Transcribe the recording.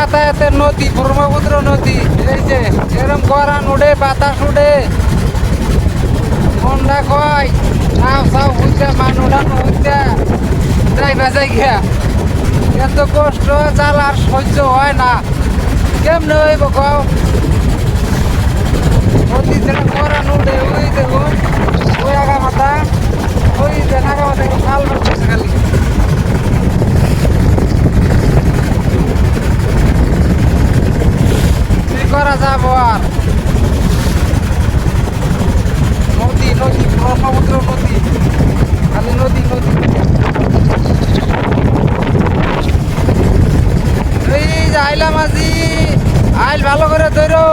যাতায়াতের নদী, ব্রহ্মপুত্র নদী। এই যে এরম গরান উঠে, বাতাস উঠে, মনটা কয় নাও সাও হইতে মান উঠানো হইতে যাইবা যাই গিয়া। এত কষ্ট চাল আর সহ্য হয় না। কেমনে হইব কও? নদী থেকে গরান উঠে, ওই দেখুন ওই আগা মাথা, ওই দেন আগা মাথা খাল মারতেছে খালি। কি করা যাবো আর? নদী নদী, ব্রহ্মপুত্র নদী, খালি নদী নদী। এই যে আইলাম আজি, আইল ভালো করে ধরো।